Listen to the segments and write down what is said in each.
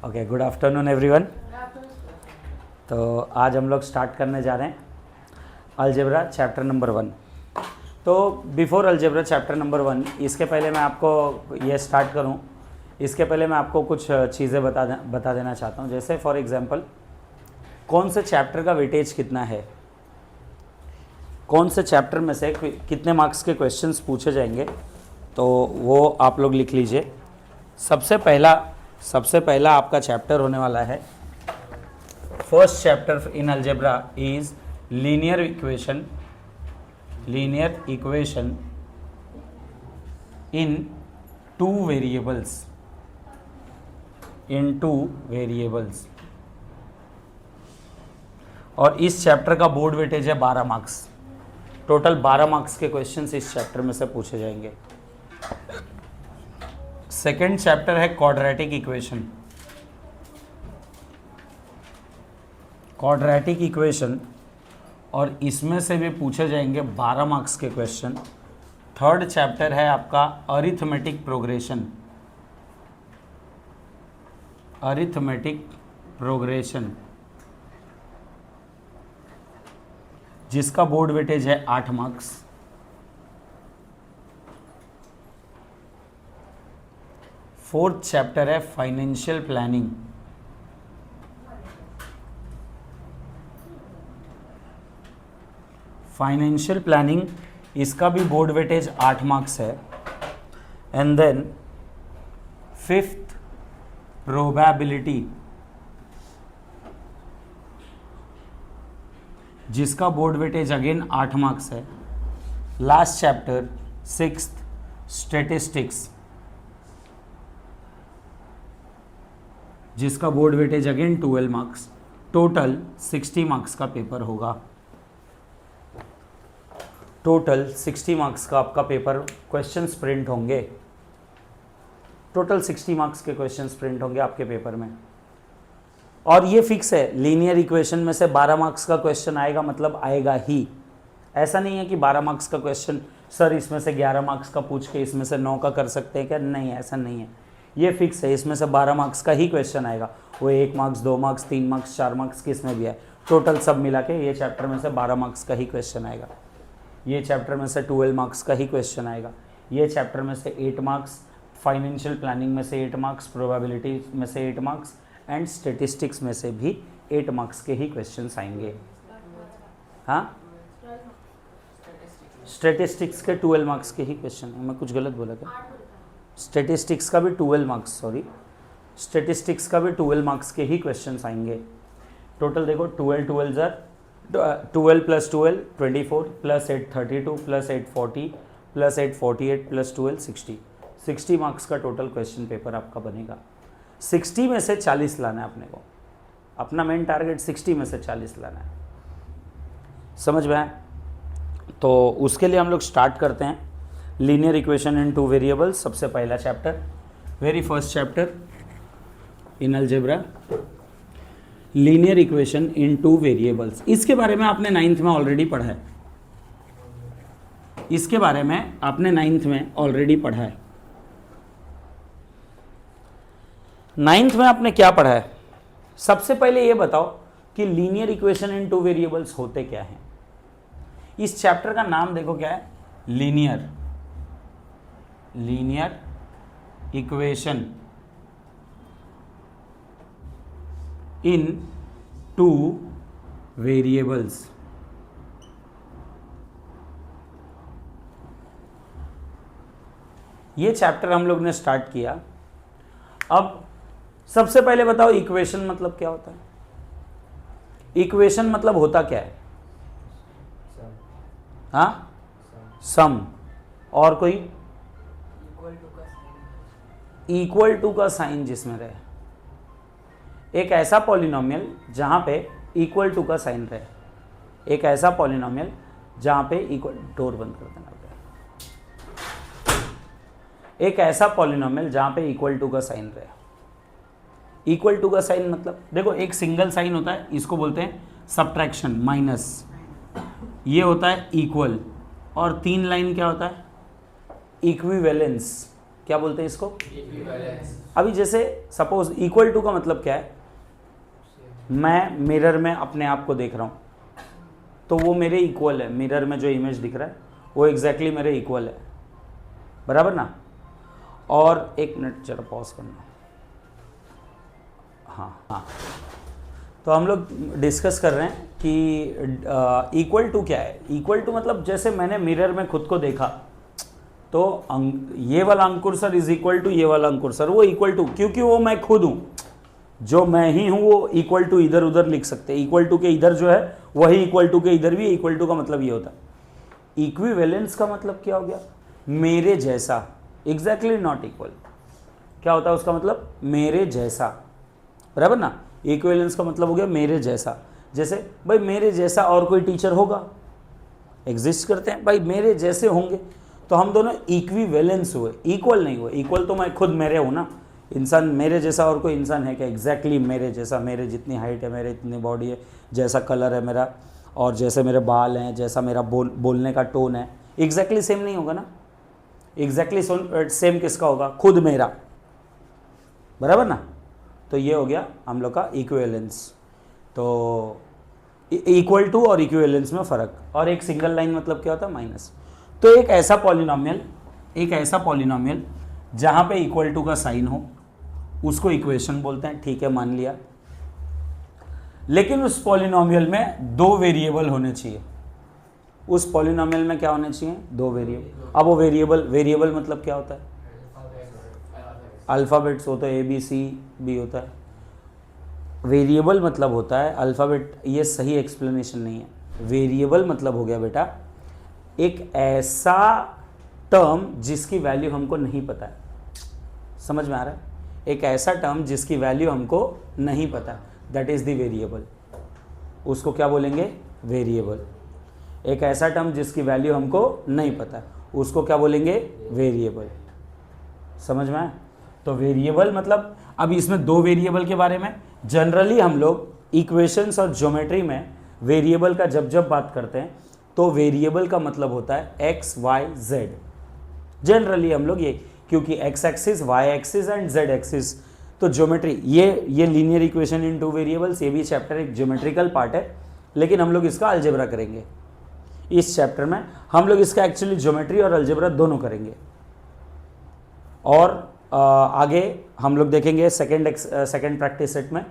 Okay, good afternoon everyone. तो आज हम लोग स्टार्ट करने जा रहे हैं अलजेब्रा चैप्टर नंबर 1। तो बिफोर अलजेब्रा चैप्टर नंबर 1, इसके पहले मैं आपको ये स्टार्ट करूं, इसके पहले मैं आपको कुछ चीज़ें बता देना चाहता हूं। जैसे फॉर एग्जांपल, कौन से चैप्टर का वेटेज कितना है, कौन से चैप्टर में से कितने मार्क्स के क्वेश्चंस पूछे जाएंगे, तो वो आप लोग लिख लीजिए। सबसे पहला आपका चैप्टर होने वाला है, first chapter in algebra is linear equation in two variables. और इस चैप्टर का बोर्ड वेटेज है 12 मार्क्स। टोटल 12 मार्क्स के क्वेश्चंस इस चैप्टर में से पूछे जाएंगे। सेकेंड चैप्टर है क्वाड्रेटिक इक्वेशन, और इसमें से भी पूछे जाएंगे 12 मार्क्स के क्वेश्चन। थर्ड चैप्टर है आपका अरिथमेटिक प्रोग्रेशन, जिसका बोर्ड वेटेज है 8 मार्क्स। फोर्थ चैप्टर है फाइनेंशियल प्लानिंग, इसका भी बोर्ड वेटेज 8 मार्क्स है। एंड देन फिफ्थ प्रोबेबिलिटी, जिसका बोर्ड वेटेज अगेन 8 मार्क्स है। लास्ट चैप्टर सिक्स्थ स्टैटिस्टिक्स, जिसका board weightage again 12 marks. Total 60 marks का पेपर होगा। टोटल 60 मार्क्स का आपका पेपर क्वेश्चंस प्रिंट होंगे। टोटल 60 मार्क्स के क्वेश्चंस प्रिंट होंगे आपके पेपर में। और ये फिक्स है, लीनियर इक्वेशन में से 12 मार्क्स का क्वेश्चन आएगा, मतलब आएगा ही। ऐसा नहीं है कि 12 मार्क्स का क्वेश्चन सर इसमें से 11 मार्क्स का पूछ के इसमें से 9 का कर सकते हैं क्या? नहीं, ऐसा नहीं है। ये फिक्स है, इसमें से 12 मार्क्स का ही क्वेश्चन आएगा। वो 1 मार्क्स, 2 मार्क्स, 3 मार्क्स, 4 मार्क्स किस में भी है, टोटल सब मिला के ये चैप्टर में से 12 मार्क्स का ही क्वेश्चन आएगा। ये चैप्टर में से 12 मार्क्स का ही क्वेश्चन आएगा। ये चैप्टर में से 8 मार्क्स, फाइनेंशियल प्लानिंग में से 8 मार्क्स, प्रोबेबिलिटी में से 8 मार्क्स एंड स्टेटिस्टिक्स में से भी 8 मार्क्स के ही क्वेश्चंस आएंगे। हाँ, स्टेटिस्टिक्स के 12 मार्क्स के ही क्वेश्चन है। मैं कुछ गलत बोला क्या? स्टेटिस्टिक्स का भी 12 मार्क्स, स्टेटिस्टिक्स का भी 12 मार्क्स के ही क्वेश्चंस आएंगे। टोटल देखो, 12 plus 12 24 plus 8 32 plus 8 40 plus 8 48 plus 12 60 marks का टोटल क्वेश्चन पेपर आपका बनेगा। 60 में से 40 लाना है अपने को। अपना मेन टारगेट 60 में से 40 लाना है। समझ में आया? तो उसके लिए हम लोग स्टार्ट करते हैं linear equation in two variables. सबसे पहला chapter, very first chapter in algebra, linear equation in two variables. इसके बारे में आपने 9th में ऑलरेडी पढ़ा है। इसके बारे में आपने 9th में ऑलरेडी पढ़ा है। 9th में आपने क्या पढ़ा है? सबसे पहले ये बताओ कि linear equation in two variables होते क्या हैं। इस चैप्टर का नाम देखो क्या है, linear equation in two variables. ये चैप्टर हम लोग ने स्टार्ट किया। अब सबसे पहले बताओ, इक्वेशन मतलब क्या होता है? इक्वेशन मतलब होता क्या है? हाँ, सम। और कोई? इक्वल टू का साइन जिसमें रहे। एक ऐसा पॉलिनोमियल जहां पे इक्वल टू का साइन रहे। एक ऐसा पॉलिनोमियल जहां पे इक्वल, डोर बंद कर देना। एक ऐसा पॉलिनोमियल जहां पे इक्वल टू का साइन रहे। इक्वल टू का साइन मतलब देखो, एक सिंगल साइन होता है, इसको बोलते हैं सब्ट्रैक्शन, माइनस। ये होता है इक्वल, और 3 लाइन क्या होता है? इक्विवेलेंस। क्या बोलते हैं इसको? अभी जैसे सपोज इक्वल टू का मतलब क्या है? मैं मिरर में अपने आप को देख रहा हूँ तो वो मेरे इक्वल है, मिरर में जो इमेज दिख रहा है वो एग्जैक्टली मेरे इक्वल है, बराबर ना? और एक मिनट जरा पॉज करना। हाँ, तो हम लोग डिस्कस कर रहे हैं कि इक्वल टू क्या है। इक्वल टू मतलब जैसे मैंने मिरर में खुद को देखा तो ये वाला अंकुर सर इज इक्वल टू ये वाला अंकुर सर, वो इक्वल टू, क्योंकि वो मैं खुद हूं, जो मैं ही हूं वो इक्वल टू इधर उधर लिख सकते हैं। इक्वल टू के इधर जो है वही इक्वल टू के इधर भी। इक्वल टू का मतलब ये होता है। इक्विवेलेंस का मतलब क्या हो गया? मेरे जैसा, एग्जैक्टली नॉट इक्वल। क्या होता है उसका मतलब? मेरे जैसा, बराबर ना? इक्विवेलेंस का मतलब हो गया मेरे जैसा। जैसे भाई मेरे जैसा और कोई टीचर होगा, एग्जिस्ट करते हैं भाई, मेरे जैसे होंगे, तो हम दोनों इक्विवेलेंस हुए, इक्वल नहीं हुए। इक्वल तो मैं खुद मेरे हूँ ना, इंसान मेरे जैसा और कोई इंसान है क्या? एग्जैक्टली मेरे जैसा, मेरे जितनी हाइट है, मेरे इतनी बॉडी है, जैसा कलर है मेरा, और जैसे मेरे बाल हैं, जैसा मेरा बोलने का टोन है, एग्जैक्टली सेम नहीं होगा ना। एग्जैक्टली सेम किसका होगा? खुद मेरा, बराबर ना? तो ये हो गया हम लोग का इक्विवेलेंस। तो इक्वल टू और इक्विवेलेंस में फ़र्क। और एक सिंगल लाइन मतलब क्या होता है? माइनस। तो एक ऐसा पॉलिनोमियल जहाँ पे इक्वल टू का साइन हो उसको इक्वेशन बोलते हैं, ठीक है, मान लिया। लेकिन उस पॉलिनोमियल में दो वेरिएबल होने चाहिए। उस पॉलिनोमियल में क्या होने चाहिए? दो वेरिएबल। अब वो वेरिएबल मतलब क्या होता है? अल्फ़ाबेट्स होता है, ABCD होता है। वेरिएबल मतलब होता है अल्फ़ाबेट, ये सही एक्सप्लेनेशन नहीं है। वेरिएबल मतलब हो गया बेटा एक ऐसा टर्म जिसकी वैल्यू हमको नहीं पता है। समझ में आ रहा है? एक ऐसा टर्म जिसकी वैल्यू हमको नहीं पता, दैट इज द वेरिएबल। उसको क्या बोलेंगे? वेरिएबल। एक ऐसा टर्म जिसकी वैल्यू हमको नहीं पता, उसको क्या बोलेंगे? वेरिएबल। समझ में आया? तो वेरिएबल मतलब, अब इसमें दो वेरिएबल के बारे में जनरली हम लोग इक्वेशंस और ज्योमेट्री में वेरिएबल का जब बात करते हैं तो वेरिएबल का मतलब होता है x, y, z। जनरली हम लोग ये, क्योंकि x axis, y axis and z axis, तो ज्योमेट्री, ये linear equation in two variables, ये भी चैप्टर एक ज्योमेट्रिकल पार्ट है, लेकिन हम लोग इसका अलजेब्रा करेंगे। इस चैप्टर में हम लोग इसका एक्चुअली ज्योमेट्री और अलजेब्रा दोनों करेंगे। और आगे हम लोग देखेंगे सेकेंड प्रैक्टिस सेट में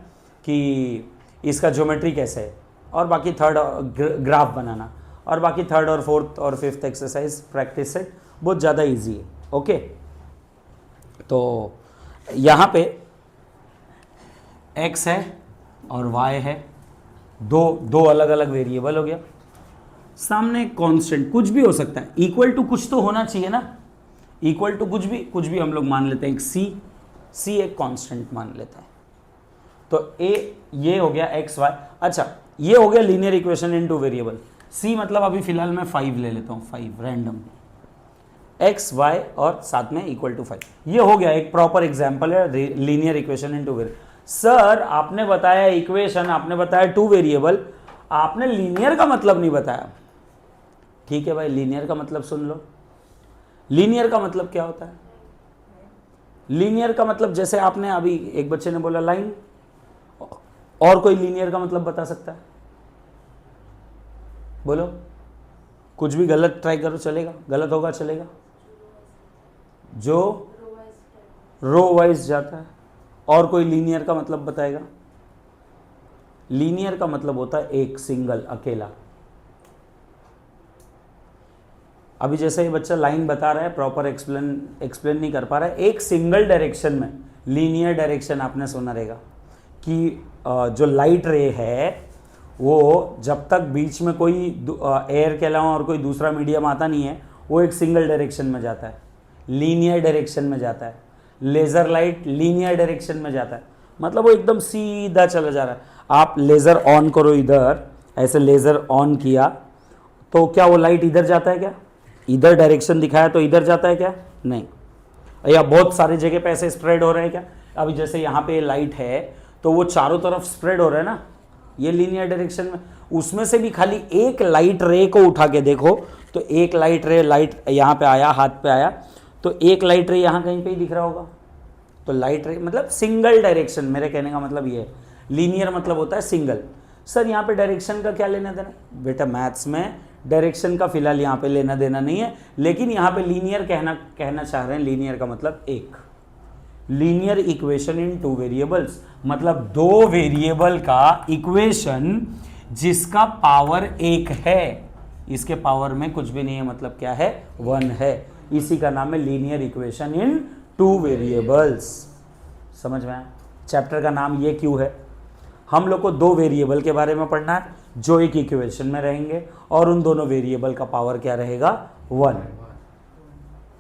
कि इसका ज्योमेट्री कैसे है, और बाकी थर्ड ग्राफ बनाना, और बाकी थर्ड और फोर्थ और फिफ्थ एक्सरसाइज प्रैक्टिस सेट बहुत ज़्यादा इजी है। ओके, तो यहाँ पे x है और y है, दो अलग अलग वेरिएबल हो गया। सामने कांस्टेंट कुछ भी हो सकता है, इक्वल टू कुछ तो होना चाहिए ना। इक्वल टू कुछ भी हम लोग मान लेते हैं। एक c एक कांस्टेंट मान लेते हैं। तो ये हो गया x y। अच्छा, ये हो गया linear equation in two variable. c मतलब अभी फिलहाल मैं 5 ले लेता हूँ, 5 रैंडम, x y और साथ में इक्वल टू 5। ये हो गया एक प्रॉपर एग्जाम्पल है linear equation in two variable. Sir आपने बताया इक्वेशन, आपने बताया टू वेरिएबल, आपने लीनियर का मतलब नहीं बताया। ठीक है भाई, लीनियर का मतलब सुन लो। लीनियर का मतलब क्या होता है? लीनियर का मतलब जैसे आपने अभी एक बच्चे ने बोला लाइन, और कोई लीनियर का मतलब बता सकता है? बोलो, कुछ भी गलत ट्राई करो चलेगा, गलत होगा चलेगा। जो रो वाइज जाता है। और कोई लीनियर का मतलब बताएगा? लीनियर का मतलब होता है एक सिंगल, अकेला। अभी जैसे ये बच्चा लाइन बता रहा है, प्रॉपर एक्सप्लेन नहीं कर पा रहा है। एक सिंगल डायरेक्शन में, लीनियर डायरेक्शन आपने सुना रहेगा कि जो लाइट रे है वो जब तक बीच में कोई एयर के अलावा और कोई दूसरा मीडियम आता नहीं है, वो एक सिंगल डायरेक्शन में जाता है, लीनियर डायरेक्शन में जाता है। लेज़र लाइट लीनियर डायरेक्शन में जाता है, मतलब वो एकदम सीधा चला जा रहा है। आप लेज़र ऑन करो इधर, ऐसे लेज़र ऑन किया तो क्या वो लाइट इधर जाता है क्या? इधर डायरेक्शन दिखाया तो इधर जाता है क्या? नहीं। या बहुत सारी जगह पे ऐसे स्प्रेड हो रहे हैं क्या? अभी जैसे यहाँ पे लाइट है तो वो चारों तरफ स्प्रेड हो रहा है ना, ये लीनियर डायरेक्शन में। उसमें से भी खाली एक लाइट रे को उठा के देखो तो एक लाइट रे, लाइट यहाँ पे आया, हाथ पे आया, तो एक लाइट रे यहाँ कहीं पे ही दिख रहा होगा, तो लाइट रे मतलब सिंगल डायरेक्शन, मेरे कहने का मतलब ये है। लीनियर मतलब होता है सिंगल। सर यहाँ पे डायरेक्शन का क्या लेना देना? बेटा मैथ्स में डायरेक्शन का फिलहाल यहाँ पे लेना देना नहीं है, लेकिन यहाँ पे लीनियर कहना चाह रहे हैं। लीनियर का मतलब एक, linear equation in two variables, मतलब दो वेरिएबल का इक्वेशन जिसका पावर एक है, इसके पावर में कुछ भी नहीं है, मतलब क्या है? 1 है। इसी का नाम है linear equation in two variables. समझ में आया? चैप्टर का नाम ये क्यों है? हम लोग को दो वेरिएबल के बारे में पढ़ना है जो एक इक्वेशन में रहेंगे, और उन दोनों वेरिएबल का पावर क्या रहेगा? 1।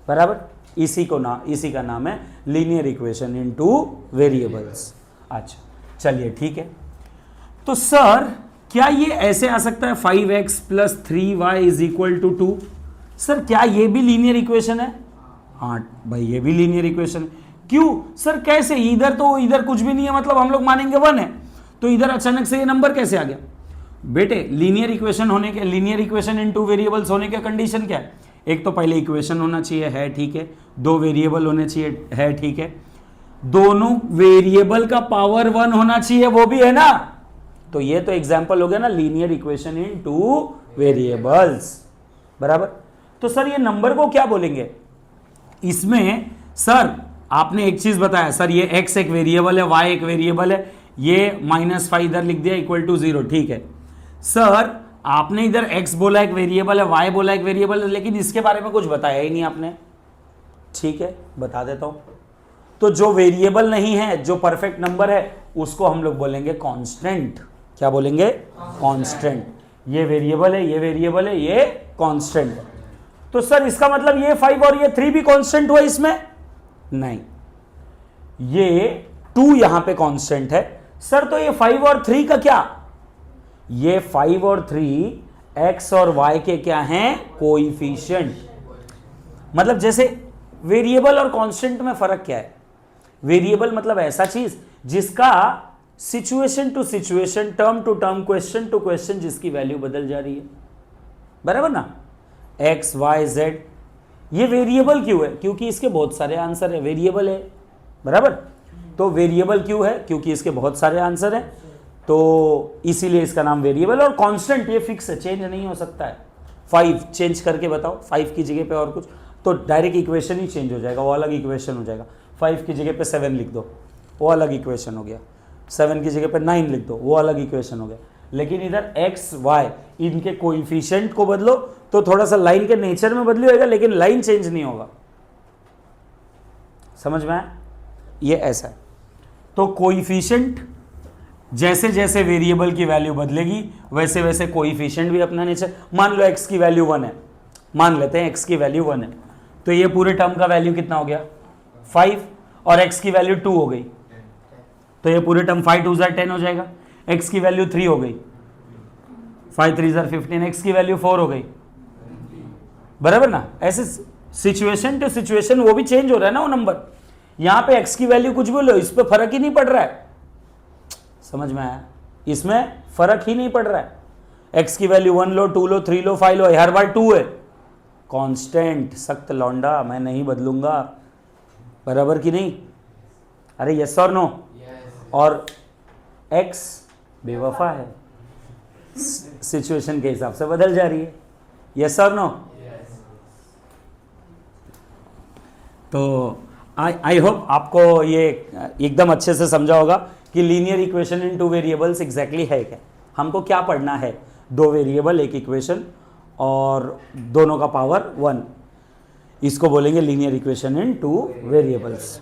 बराबर? इसी का नाम है linear equation in two variables. अच्छा चलिए ठीक है। तो सर क्या ये ऐसे आ सकता है 5x + 3y = 2? सर क्या ये भी लीनियर इक्वेशन है? हाँ भाई ये भी लीनियर इक्वेशन है। क्यों सर? कैसे? इधर कुछ भी नहीं है, मतलब हम लोग मानेंगे 1 है, तो इधर अचानक से ये नंबर कैसे आ गया? बेटे linear equation in two variables होने के कंडीशन क्या है? एक तो पहले इक्वेशन होना चाहिए, है ठीक है, दो वेरिएबल होने चाहिए, है ठीक है, दोनों वेरिएबल का पावर 1 होना चाहिए, वो भी है ना। तो ये तो एग्जांपल हो गया ना linear equation in two variables. बराबर? तो सर ये नंबर को क्या बोलेंगे इसमें? सर आपने एक चीज बताया, सर ये x एक वेरिएबल है, y एक वेरिएबल है, ये -5 इधर लिख दिया = 0, ठीक है। सर आपने इधर x बोला एक वेरिएबल है, y बोला एक वेरिएबल है, लेकिन इसके बारे में कुछ बताया ही नहीं आपने। ठीक है बता देता हूं। तो जो वेरिएबल नहीं है, जो परफेक्ट नंबर है, उसको हम लोग बोलेंगे कांस्टेंट। क्या बोलेंगे? कांस्टेंट। ये वेरिएबल है, ये वेरिएबल है, ये कांस्टेंट। तो सर इसका मतलब ये 5 और ये 3 भी कांस्टेंट हुआ इसमें? नहीं, ये 2 यहां पे कांस्टेंट है। सर तो ये 5 और 3 का क्या? ये 5 और 3 x और y के क्या हैं? कोएफिशिएंट। मतलब जैसे वेरिएबल और कांस्टेंट में फर्क क्या है? वेरिएबल मतलब ऐसा चीज जिसका situation to situation, term to term, question to question जिसकी वैल्यू बदल जा रही है। बराबर ना? x y z ये वेरिएबल क्यों है? क्योंकि इसके बहुत सारे आंसर है, वेरिएबल है। बराबर? तो वेरिएबल क्यों है? क्योंकि इसके बहुत सारे आंसर हैं, तो इसीलिए इसका नाम वेरिएबल। और कांस्टेंट ये फिक्स है, चेंज नहीं हो सकता है। 5 चेंज करके बताओ, 5 की जगह पे और कुछ, तो डायरेक्ट इक्वेशन ही चेंज हो जाएगा, वो अलग इक्वेशन हो जाएगा। 5 की जगह पे 7 लिख दो, वो अलग इक्वेशन हो गया। 7 की जगह पे 9 लिख दो, वो अलग इक्वेशन हो गया। लेकिन इधर x y इनके कोएफिशिएंट को बदलो तो थोड़ा सा लाइन के नेचर में बदली होगा, लेकिन लाइन चेंज नहीं होगा। समझ में आया? ये ऐसा है। तो कोएफिशिएंट जैसे जैसे वेरिएबल की वैल्यू बदलेगी वैसे वैसे कोएफिशिएंट भी अपना नेचर। मान लो x की वैल्यू 1 है, मान लेते हैं x की वैल्यू 1 है, तो ये पूरे टर्म का वैल्यू कितना हो गया? 5, और x की वैल्यू 2 हो गई, तो ये पूरे टर्म 5 2 10 हो जाएगा। x की वैल्यू 3 हो गई, 5 3 15, x की वैल्यू 4 हो गई। बराबर ना? ऐसे सिचुएशन टू सिचुएशन वो भी चेंज हो रहा है ना वो नंबर। यहां पे x की वैल्यू कुछ भी लो, इस पे फर्क ही नहीं पड़ रहा है। समझ में आया? इसमें फर्क ही नहीं पड़ रहा है। x की वैल्यू 1 लो, 2 लो, 3 लो, 5 लो, हर बार 2 है। कांस्टेंट, सख्त लौंडा, मैं नहीं बदलूंगा। बराबर कि नहीं? अरे यस और नो? और x बेवफा है, सिचुएशन के हिसाब से बदल जा रही है। यस और नो? तो आई होप आपको ये एकदम अच्छे से समझा होगा कि linear equation in two variables exactly है क्या। हमको क्या पढ़ना है? दो वेरिएबल एक इक्वेशन और दोनों का पावर 1, इसको बोलेंगे linear equation in two variables.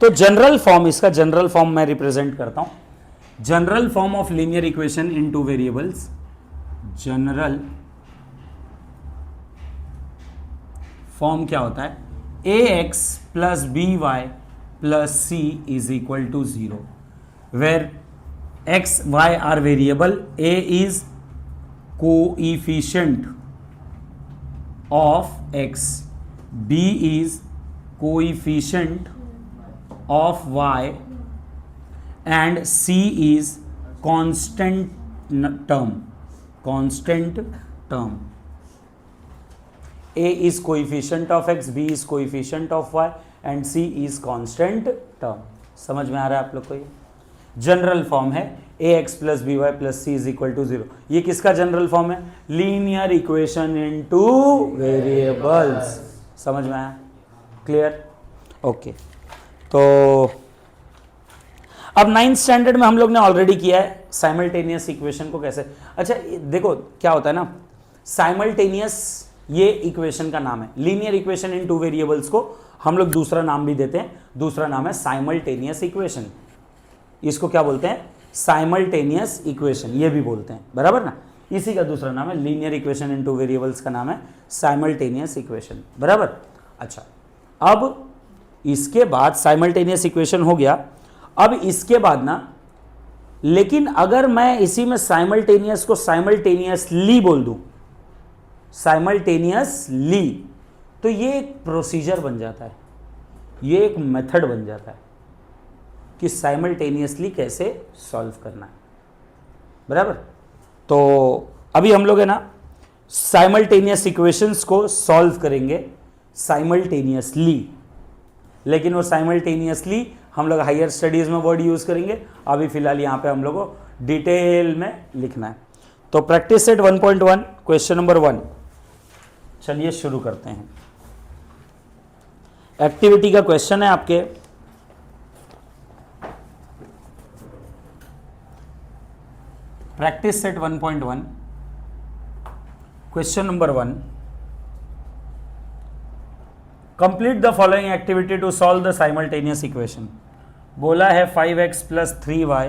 तो जनरल फॉर्म, इसका जनरल फॉर्म मैं रिप्रेजेंट करता हूं। General form of linear equation in two variables, general form क्या होता है? ax plus by plus c is equal to 0, where x y are variable, a is coefficient of x, b is coefficient of y, and c is constant term, A is coefficient of x, B is coefficient of y and C is constant term। समझ में आ रहा है आप लोग को? ये general form है ax plus b y plus c is equal to 0। ये किसका जनरल फॉर्म है? Linear equation in two variables. समझ में आया? क्लियर? ओके। तो अब 9th स्टैंडर्ड में हम लोग ने ऑलरेडी किया है साइमल्टेनियस इक्वेशन को कैसे। अच्छा देखो क्या होता है ना, साइमल्टेनियस ये इक्वेशन का नाम है। Linear equation in two variables को हम लोग दूसरा नाम भी देते हैं, दूसरा नाम है साइमल्टेनियस इक्वेशन। इसको क्या बोलते हैं? साइमल्टेनियस इक्वेशन, ये भी बोलते हैं, बराबर ना। इसी का दूसरा नाम है linear equation in two variables का नाम है साइमल्टेनियस इक्वेशन, बराबर। अच्छा अब इसके बाद साइमल्टेनियस इक्वेशन हो गया। अब इसके बाद ना, लेकिन अगर मैं इसी में साइमल्टेनियस को साइमल्टेनियसली बोल दूं, साइमल्टेनियसली, तो ये एक प्रोसीजर बन जाता है, ये एक मेथड बन जाता है कि साइमल्टेनियसली कैसे सॉल्व करना है, बराबर। तो अभी हम लोग है ना साइमल्टेनियस इक्वेशंस को सॉल्व करेंगे साइमल्टेनियसली, लेकिन वो साइमल्टेनियसली हम लोग हायर स्टडीज में वर्ड यूज करेंगे। अभी फिलहाल यहाँ पे हम लोग को डिटेल में लिखना है। तो प्रैक्टिस सेट 1.1 क्वेश्चन नंबर 1, चलिए शुरू करते हैं। एक्टिविटी का क्वेश्चन है आपके, practice set 1.1 question number 1, complete the following activity to solve the simultaneous equation. बोला है 5x plus 3y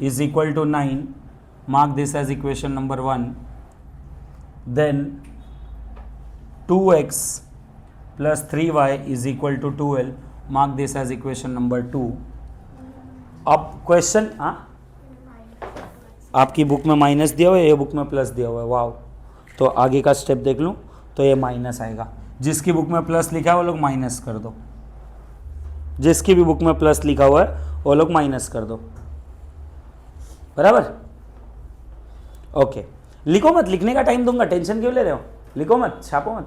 is equal to 9, mark this as equation number 1। Then 2x plus 3y is equal to 12, mark this as equation number 2। अब question, आपकी book में minus दिया हुआ है, ये book में प्लस दिया हुआ है, वाव। तो आगे का स्टेप देख लूँ तो ये माइनस आएगा। जिसकी बुक में प्लस लिखा है वो लोग माइनस कर दो, जिसकी भी बुक में प्लस लिखा हुआ है वो लोग माइनस कर दो, बराबर। ओके, लिखो मत, लिखने का टाइम दूंगा, टेंशन क्यों ले रहे हो? लिखो मत, छापो मत,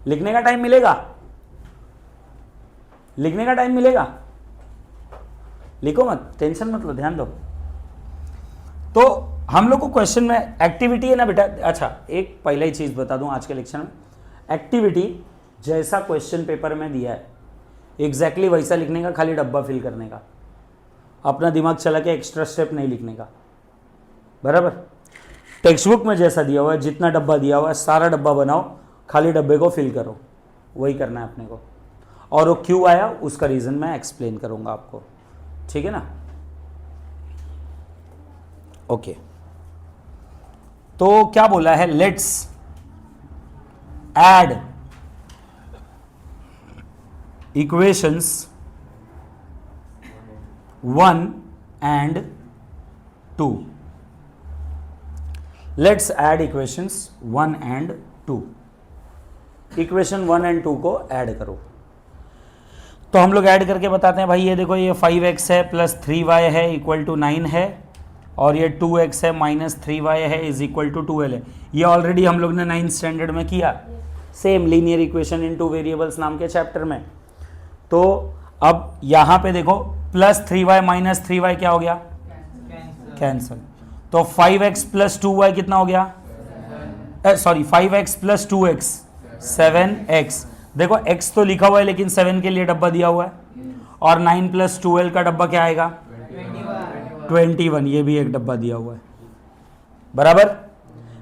लिखने का टाइम मिलेगा, लिखने का टाइम मिलेगा, लिखो मत, टेंशन मत लो, ध्यान दो। तो हम लोग को क्वेश्चन में एक्टिविटी है ना बेटा। अच्छा एक पहले ही चीज बता दूं आज के लेक्चर में, एक्टिविटी जैसा क्वेश्चन पेपर में दिया है एग्जैक्टली वैसा लिखने का, खाली डब्बा फिल करने का, अपना दिमाग चला के एक्स्ट्रा स्टेप नहीं लिखने का, बराबर। टेक्स्ट बुक में जैसा दिया हुआ है, जितना डब्बा दिया हुआ है सारा डब्बा बनाओ, खाली डब्बे को फिल करो, वही करना है अपने को। और वो क्यों आया उसका रीजन मैं एक्सप्लेन करूंगा आपको, ठीक है ना। ओके, तो क्या बोला है, let's add equations 1 and 2। let's add equations 1 and 2। Equation 1 and 2 को ऐड करो। तो हम लोग ऐड करके बताते हैं भाई, ये देखो ये 5x है प्लस 3y है इक्वल टू 9 है, और ये 2x है माइनस 3y है इज इक्वल टू 12 है। ये ऑलरेडी हम लोग ने 9th स्टैंडर्ड में किया, same linear equation in two variables नाम के चैप्टर में। तो अब यहां पे देखो प्लस 3y माइनस 3y क्या हो गया? कैंसल। तो 5x प्लस 2y कितना हो गया? Sorry 5x plus 2x 7x। देखो x तो लिखा हुआ है लेकिन 7 के लिए डब्बा दिया हुआ है, और 9 प्लस 12 का डब्बा क्या आएगा? 21। ये भी एक डब्बा दिया हुआ है, बराबर।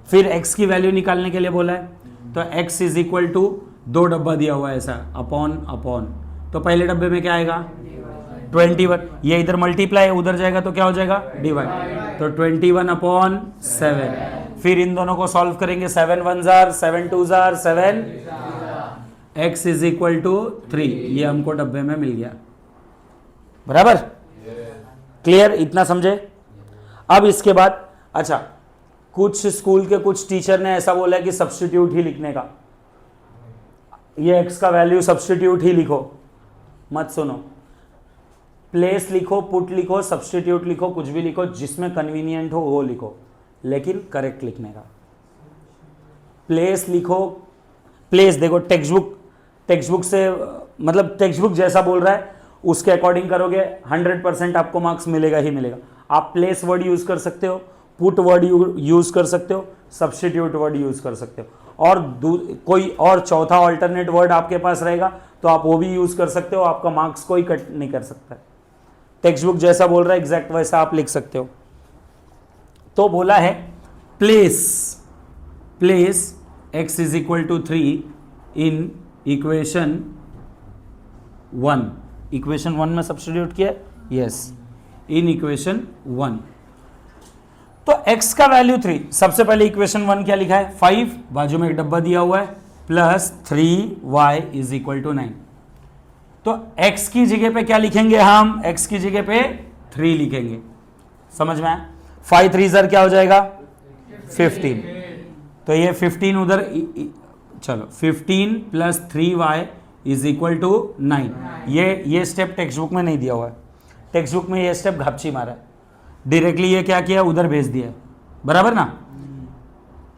फिर x की वैल्यू निकालने के लिए बोला है, तो x इज इक्वल टू 2 डब्बा दिया हुआ है ऐसा, अपॉन अपॉन। तो पहले डब्बे में क्या आएगा? 21। ये इधर मल्टीप्लाई उधर जाएगा तो क्या हो जाएगा? डिवाइड। तो 21 अपॉन 7। फिर इन दोनों को सॉल्व करेंगे, 7 1 जार 7 2 जार 7, x इज इक्वल टू 3। ये हमको डब्बे में मिल गया, बराबर। क्लियर, इतना समझे? अब इसके बाद अच्छा, कुछ स्कूल के कुछ टीचर ने ऐसा बोला है कि सब्स्टिट्यूट ही लिखने का, ये x का वैल्यू सब्स्टिट्यूट ही लिखो। मत सुनो, प्लेस लिखो, पुट लिखो, सब्स्टिट्यूट लिखो, कुछ भी लिखो, जिसमें कन्वीनियंट हो वो लिखो, लेकिन करेक्ट लिखने का। प्लेस लिखो, प्लेस देखो टेक्स्ट बुक से मतलब टेक्स्ट बुक जैसा बोल रहा है उसके अकॉर्डिंग करोगे 100% आपको मार्क्स मिलेगा ही मिलेगा। आप प्लेस वर्ड यूज कर सकते हो, पुट वर्ड यूज कर सकते हो, सब्स्टिट्यूट वर्ड यूज कर सकते हो, और कोई और चौथा ऑल्टरनेट वर्ड आपके पास रहेगा तो आप वो भी यूज कर सकते हो, आपका मार्क्स कोई कट नहीं कर सकता। टेक्स्ट बुक जैसा बोल रहा है एग्जैक्ट वैसा आप लिख सकते हो। तो बोला है place x is equal to 3 in equation 1। Equation 1 में सब्स्टिट्यूट किया, यस, इन इक्वेशन 1। तो x का वैल्यू 3, सबसे पहले इक्वेशन 1 क्या लिखा है 5, बाजू में एक डब्बा दिया हुआ है, plus 3y is equal to 9। तो x की जगह पे क्या लिखेंगे हम, x की जगह पे 3 लिखेंगे। समझ में आया? 5 3 सर क्या हो जाएगा 15, तो ये 15 उधर, चलो 15 plus 3y is equal to 9। ये स्टेप टेक्स्ट बुक में नहीं दिया हुआ है, टेक्स्ट बुक में ये स्टेप घापची मारा है, डायरेक्टली ये क्या किया उधर भेज दिया, बराबर ना।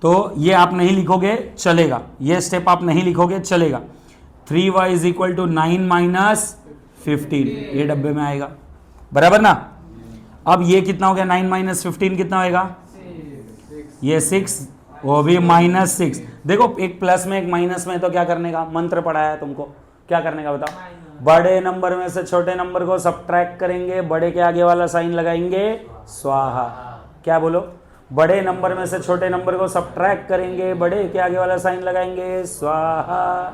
तो ये आप नहीं लिखोगे चलेगा, ये स्टेप आप नहीं लिखोगे चलेगा। 3y is equal to 9 minus 15, ये डब्बे में आएगा, बराबर ना। अब ये कितना हो गया 9 माइनस 15 कितना होएगा, ये 6, वो भी माइनस 6। देखो एक प्लस में एक माइनस में, तो क्या करने का मंत्र पढ़ाया है तुमको, क्या करने का बताओ, बड़े नंबर में से छोटे नंबर को सब्ट्रैक्ट करेंगे, बड़े के आगे वाला साइन लगाएंगे स्वाहा। क्या बोलो, बड़े नंबर में से छोटे नंबर को सब्ट्रैक्ट करेंगे, बड़े के आगे वाला साइन लगाएंगे स्वाहा,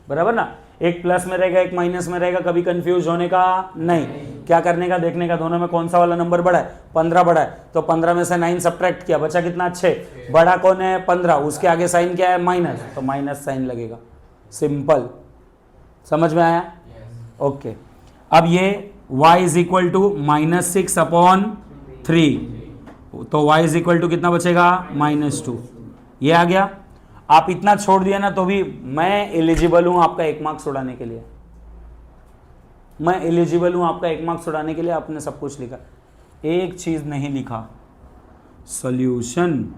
बराबर ना। एक प्लस में रहेगा एक माइनस में रहेगा, कभी कंफ्यूज होने का नहीं। क्या करने का, देखने का दोनों में कौन सा वाला नंबर बड़ा है, 15 बड़ा है, तो 15 में से 9 सब्ट्रैक्ट किया, बचा कितना 6, बड़ा कौन है 15, उसके आगे साइन क्या है माइनस, तो माइनस साइन लगेगा, सिंपल। समझ में आया? ओके। अब ये y is equal to minus 6 upon 3, तो y इज इक्वल टू कितना बचेगा -2, ये आ गया। आप इतना छोड़ दिया ना तो भी मैं एलिजिबल हूं आपका 1 मार्क्स उड़ाने के लिए, मैं एलिजिबल हूं आपका 1 मार्क्स उड़ाने के लिए। आपने सब कुछ लिखा, एक चीज नहीं लिखा, solution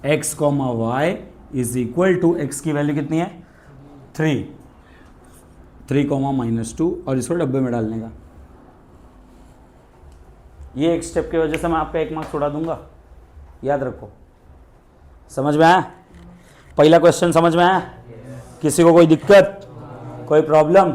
x, y is equal to, x की वैल्यू कितनी है 3, -2, और इसको डब्बे में डालने का। ये एक स्टेप की वजह से मैं आपका 1 मार्क्स उड़ा दूंगा, याद रखो। समझ में आया? पहला क्वेश्चन समझ में आया? किसी को कोई दिक्कत, कोई प्रॉब्लम?